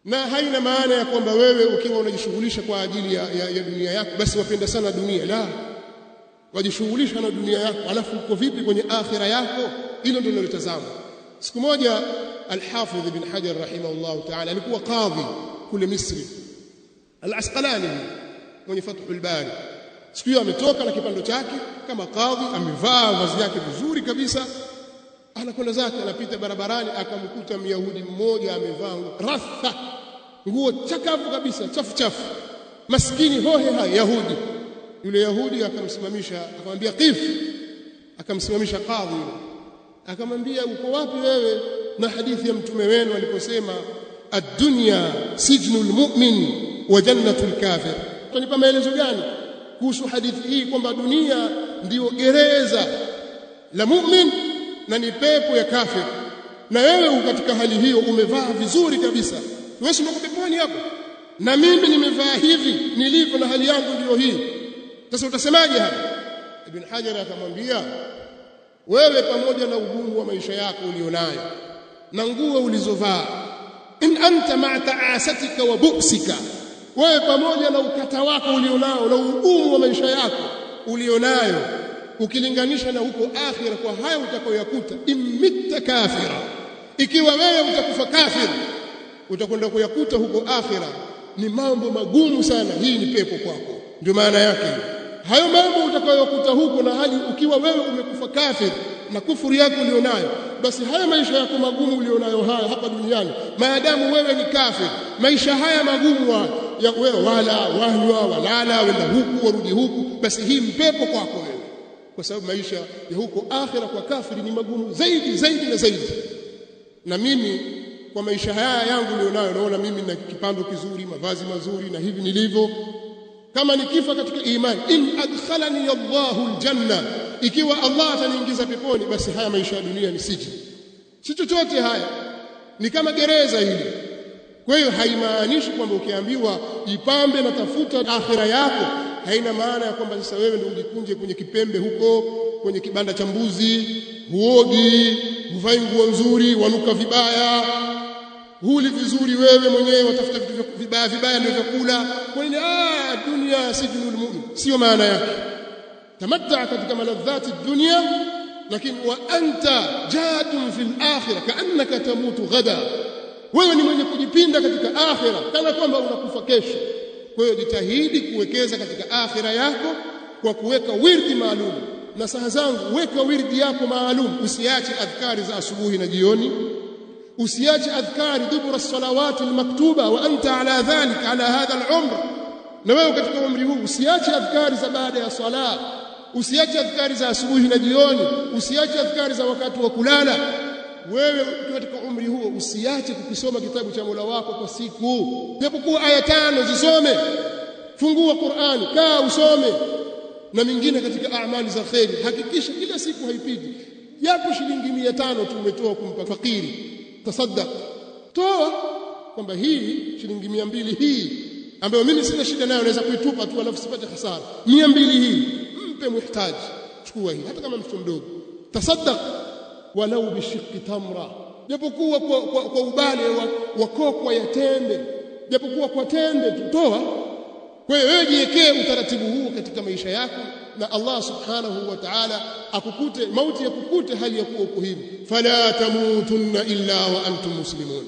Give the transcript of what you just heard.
na haina maana ya kwamba wewe ukiwa unajishughulisha kwa ajili ya dunia yako basi wapenda sana dunia. La, wajishughulisha na dunia yako alafu uko vipi kwenye akhira yako? Hilo ndio linalotazama. Siku moja Al-Hafidh Ibn Hajar rahimahullah ta'ala alikuwa kadhi kule Misri, Al-Asqalani mwenye Fathul Bari. Siku hiyo ametoka na kipando chake kama kadhi, amevaa vazi yake vizuri kabisa, anakwenda zake, anapita barabarani, akamkuta Myahudi mmoja amevaa ratha, nguo chakavu kabisa, chafu chafu, maskini hohe hai Yahudi. Yule Yahudi akamsimamisha, akamwambia qif, akamsimamisha kadhi yule, akamwambia uko wapi wewe na hadithi ya mtume wenu aliposema ad-dunya sijnul mu'min wa jannatul kafir? Tunipa maelezo gani kuhusu hadithi hii kwamba dunia ndio gereza la mu'min na ni pepo ya kafir, na wewe uko katika hali hiyo, umevaa vizuri kabisa, wewe si uko peponi hapo na mimi nimevaa hivi nilivyo na hali yangu ndio hii. Sasa utasemaje hapa? Ibn Hajar akamwambia, wewe pamoja na ugumu wa maisha yako ulionayo na nguo ulizovaa, in anta ma'a ta'asatika wa bu'sika, wewe pamoja na ukata wako ulionao na ugumu wa maisha yako ulionayo, ukilinganisha na huko akhira kwa haya utakayoyakuta, imitta kafira, ikiwa wewe utakufa kafir, utakwenda kuyakuta huko akhira ni mambo magumu sana. Hii ni pepo kwako. Ndio maana yake hayo mambo utakayokuta huko, na hali ukiwa wewe umekufa kafir na kufuru yako ulionayo, basi haya maisha yako magumu ulionayo haya hapa duniani, maadamu wewe ni kafir, maisha haya magumu ya wewe wala wanywa walala wenda huku warudi huku, basi hii mpepo kwako wewe, kwa sababu maisha ya huko akhira kwa kafiri ni magumu zaidi zaidi na zaidi. Na mimi kwa maisha haya yangu nilionayo, naona mimi na kipando kizuri, mavazi mazuri na hivi nilivyo, kama nikifa katika imani, in adkhalani Allahu aljanna, ikiwa Allah ataniingiza peponi, basi haya maisha ya dunia ni siji, si chochote. Haya ni kama gereza hili. Kwa hiyo haimaanishi kwamba ukiambiwa jipambe na tafuta akhira yako, haina maana ya kwamba sasa wewe ndio ujikunje kwenye kipembe huko kwenye kibanda cha mbuzi, huogi, huvai nguo nzuri, wanuka vibaya, huli vizuri, wewe mwenyewe watafuta vitu vibaya vibaya ndio vyakula. Kwa nini? Dunia sijnul mu'min, sio maana yake. Tamatta katika maladhati dunia, lakini wa anta jadun fil akhirah kaannaka tamutu ghada, wewe ni mwenye kujipinda katika akhira kana kwamba unakufa kesho. Kwa hiyo jitahidi kuwekeza katika akhira yako kwa kuweka wirdi maalum. Na saha zangu, weka wirdi yako maalum, usiache adhkari za asubuhi na jioni, usiache adhkari dubura salawati almaktuba wa anta ala dhalika ala hadha al-umr. Na wewe katika umri huu usiache adhkari za baada ya sala, usiache adhkari za asubuhi na jioni, usiache adhkari za wakati wa kulala. Wewe katika umri huo usiache kukisoma kitabu cha Mola wako kwa siku, japokuwa aya 5 zisome. Fungua Qur'ani, kaa usome, na mingine katika amali za khairi hakikisha kila siku haipiti. Yako shilingi 500 tumetoa kumpa fakiri, tasaddaq, toa kwamba hii shilingi 200 hii ambayo mimi sina shida nayo, naweza kuitupa tu alafu sipate hasara. 200 hii mpe muhitaji, chukua hii hata kama mtoto mdogo, tasaddaq walau bishikki tamra, japokuwa kwa ubale wa kokwa ya tende, japokuwa kwa tende tutoa. Kwa hiyo wewe jiwekee utaratibu huu katika maisha yako, na Allah subhanahu wa ta'ala akukute mauti, yakukute hali ya kuwa uko hivi. Fala tamutunna illa wa antum muslimun.